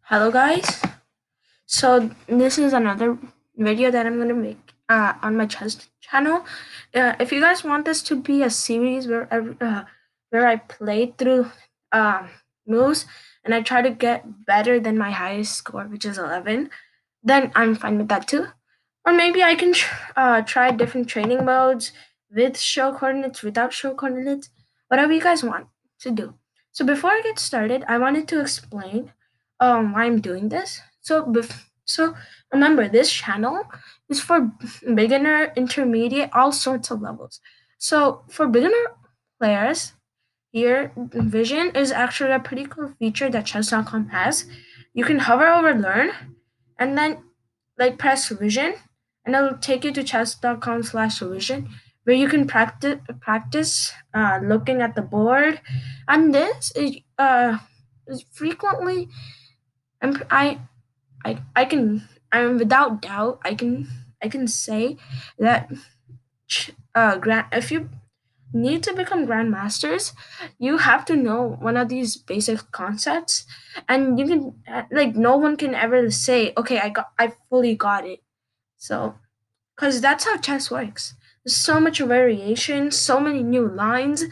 Hello guys. So this is another video that I'm gonna make on my chess channel. If you guys want this to be a series where I play through uh, moves and I try to get better than my highest score, which is 11, then I'm fine with that too. Or maybe I can try different training modes with show coordinates, without show coordinates, whatever you guys want to do. So before I get started, I wanted to explain why I'm doing this. So remember, this channel is for beginner, intermediate, all sorts of levels. So for beginner players, here vision is actually a pretty cool feature that chess.com has. You can hover over learn and then press vision and it'll take you to chess.com/vision where you can practice looking at the board. And this is frequently I I can I'm without doubt I can say that if you need to become grandmasters, you have to know one of these basic concepts, and you can no one can ever say, "Okay, I fully got it." So, because that's how chess works. There's so much variation, so many new lines.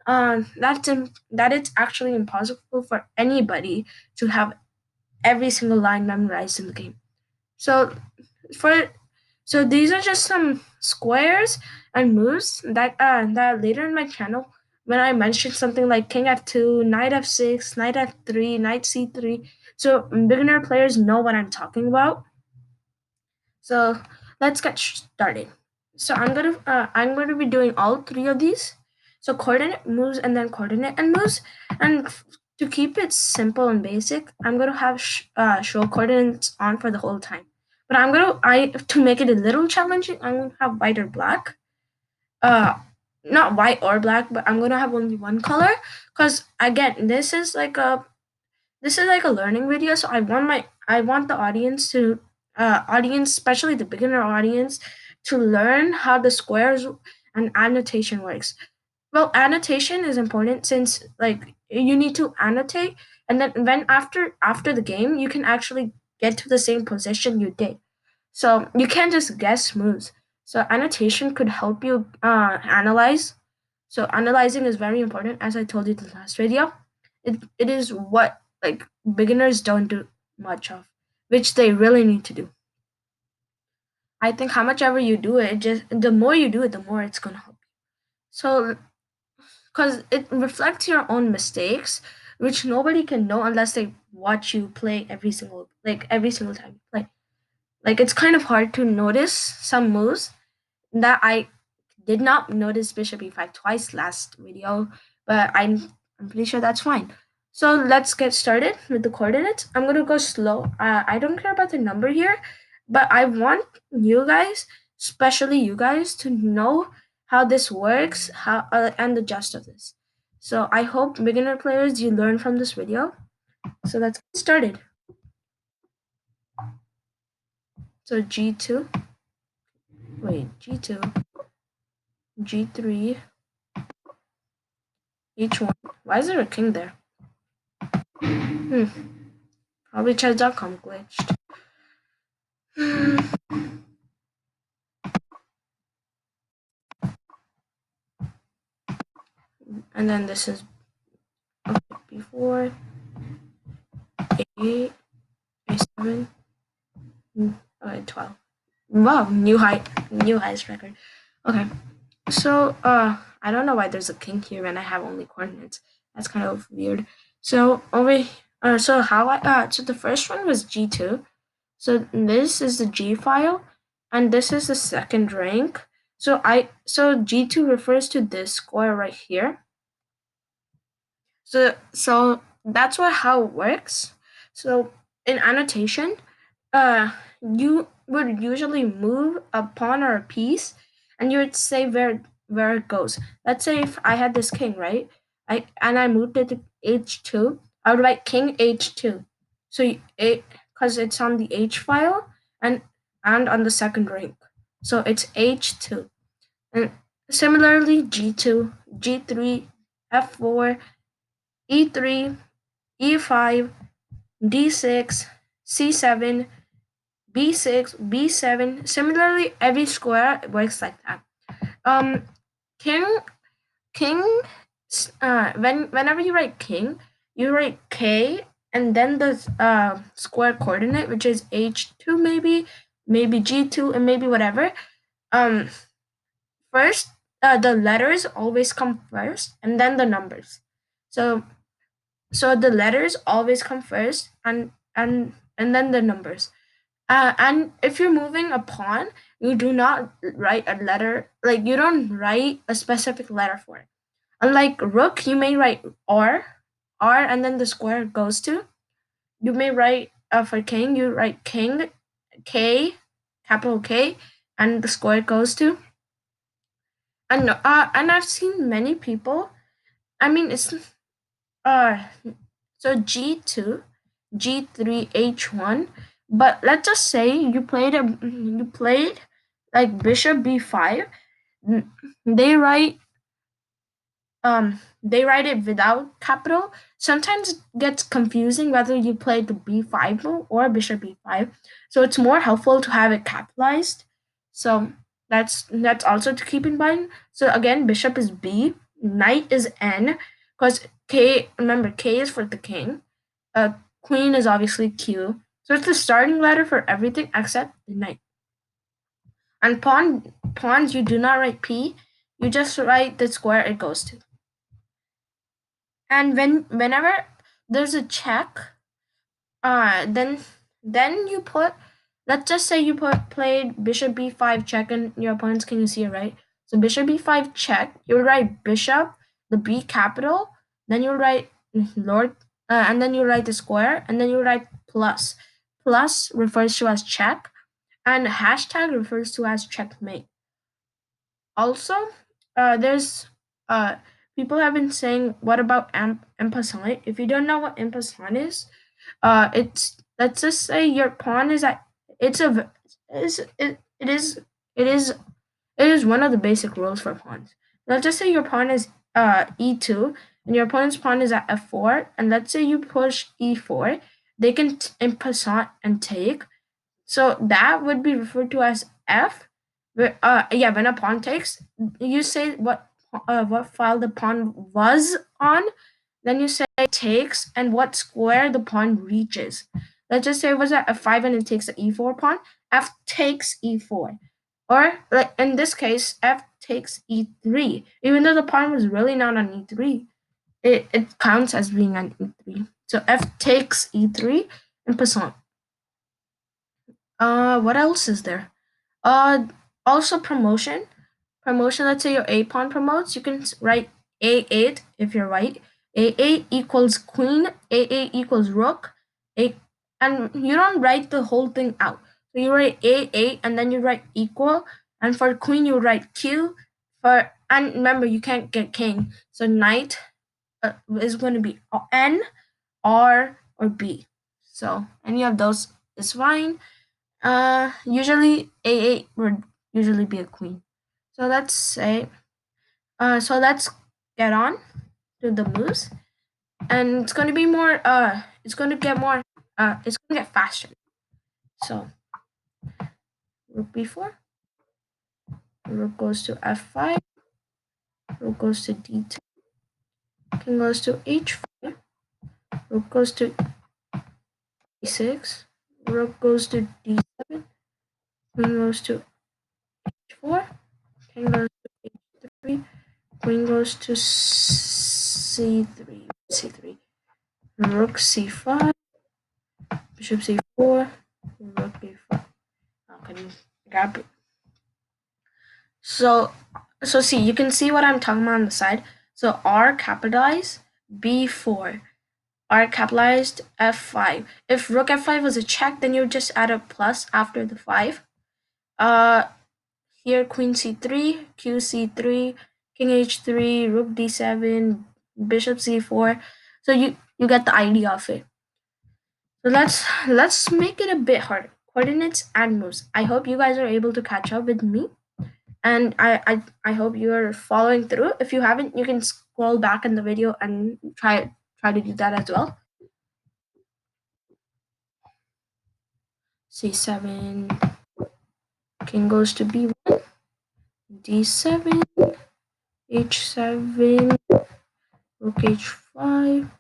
That it's actually impossible for anybody to have every single line memorized in the game. So for so these are just some squares and moves that later in my channel, when I mentioned something like king f2, knight f6, knight f3, knight c3. So beginner players know what I'm talking about. So let's get started. So I'm gonna be doing all three of these. So coordinate moves and then coordinate and moves. And to keep it simple and basic, I'm gonna have show coordinates on for the whole time. But I to make it a little challenging, I'm gonna have white or black. Uh, Not white or black, but I'm gonna have only one color. Cause again, this is like a learning video, so I want the audience, especially the beginner audience, to learn how the squares and annotation works. Well, annotation is important since you need to annotate, and then when after the game you can actually get to the same position you did. So you can't just guess moves. So annotation could help you analyze. So analyzing is very important, as I told you in the last video. It is what beginners don't do much of, which they really need to do. I think how much ever you do it, just the more you do it, the more it's gonna help you. So because it reflects your own mistakes, which nobody can know unless they watch you play every single time you play. Like it's kind of hard to notice some moves that I did not notice bishop e5 twice last video, but I'm pretty sure that's fine. So let's get started with the coordinates. I'm gonna go slow. I don't care about the number here, but I want you guys, especially you guys, to know how this works, how and the gist of this. So I hope beginner players you learn from this video. So let's get started. So G2, wait, G2, G3, H1. Why is there a king there? Hmm. Probably chess.com glitched. And then this is before A8, A7, okay, 12. Wow, new highest record. Okay, so I don't know why there's a king here when I have only coordinates. That's kind of weird. So so the first one was G2. So this is the G file, and this is the second rank. So G2 refers to this score right here. So that's how it works. So in annotation, you would usually move a pawn or a piece, and you would say where it goes. Let's say if I had this king, right? I moved it to h2. I would write king h2. So it because it's on the h file and on the second rank. So it's h2. And similarly, g2, g3, f4, e3, e5, D6, C7, B6, B7. Similarly, every square works like that. Um, king, king. Whenever you write king, you write K and then the square coordinate, which is H2 maybe G2, and maybe whatever. Um, First, the letters always come first, and then the numbers. So the letters always come first, and then the numbers. And if you're moving a pawn, you do not write a letter, like you don't write a specific letter for it. Unlike rook, you may write R, and then the square goes to. You may write for king, you write king, K, capital K, and the square goes to. And I've seen many people. I mean, it's uh so G2, G3, H1. But let's just say you played like bishop B5. They write they write it without capital. Sometimes it gets confusing whether you play the b5 move or bishop b5. So it's more helpful to have it capitalized. So that's also to keep in mind. So again, bishop is B, knight is N, because K, remember K is for the king. Queen is obviously Q. So it's the starting letter for everything except the knight. And pawns you do not write P, you just write the square it goes to. And whenever there's a check, then you put, let's just say you played bishop b5 check and your opponent's king is here, right? So bishop b5 check, you'll write bishop, the B capital, then you'll write lord, and then you write the square, and then you write plus. Plus refers to as check, and hashtag refers to as checkmate. Also, there's uh, people have been saying, what about en passant? If you don't know what en passant is, it's, let's just say your pawn is at, it's a is it is it is one of the basic rules for pawns. Let's just say your pawn is e2 and your opponent's pawn is at f4, and let's say you push e4, they can en passant and take. So that would be referred to as F. Yeah, when a pawn takes, you say what file the pawn was on, then you say takes and what square the pawn reaches. Let's just say it was at F5 and it takes the E4 pawn. F takes E4. Or like in this case, F takes E3. Even though the pawn was really not on E3, it counts as being on E3. So F takes E3 and passant. What else is there? Uh, Also promotion. Promotion. Let's say your A pawn promotes. You can write A8 if you're white. A8 equals queen. A8 equals rook. A, and you don't write the whole thing out. So you write A8 and then you write equal. And for queen you write Q. For, and remember you can't get king. So knight is going to be N, R, or B. So any of those is fine. Usually A8 would usually be a queen. So let's say, so let's get on to the moves, and it's gonna be more. It's gonna get more. It's gonna get faster. So rook b4, rook goes to f5, rook goes to d2, king goes to h4, rook goes to e6, rook goes to d7, queen goes to h4, king goes to h3, queen goes to c3, rook c5, bishop c4, rook b5. How can you grab it? So see, you can see what I'm talking about on the side. So R capitalized, B4, R capitalized, F5. If rook F5 was a check, then you just add a plus after the 5. Uh, Here queen C3, Q C3, king H3, rook D7, bishop C4. So you get the idea of it. So let's make it a bit harder. Coordinates and moves. I hope you guys are able to catch up with me, and I hope you're following through. If you haven't, you can scroll back in the video and try to do that as well. C7, king goes to B1, D7, H7, rook H5,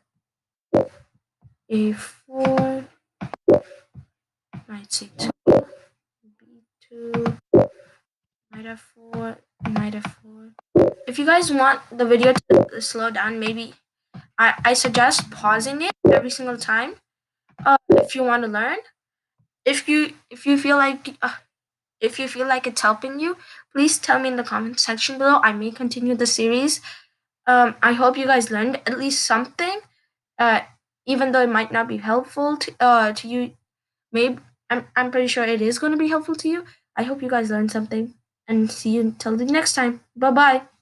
A4, knight C2, B2, knight F4, knight F4. If you guys want the video to slow down, maybe I suggest pausing it every single time. If you want to learn, if you feel like if you feel like it's helping you, please tell me in the comment section below. I may continue the series. I hope you guys learned at least something, uh, even though it might not be helpful to you. Maybe I'm pretty sure it is going to be helpful to you. I hope you guys learned something, and see you until the next time. Bye bye.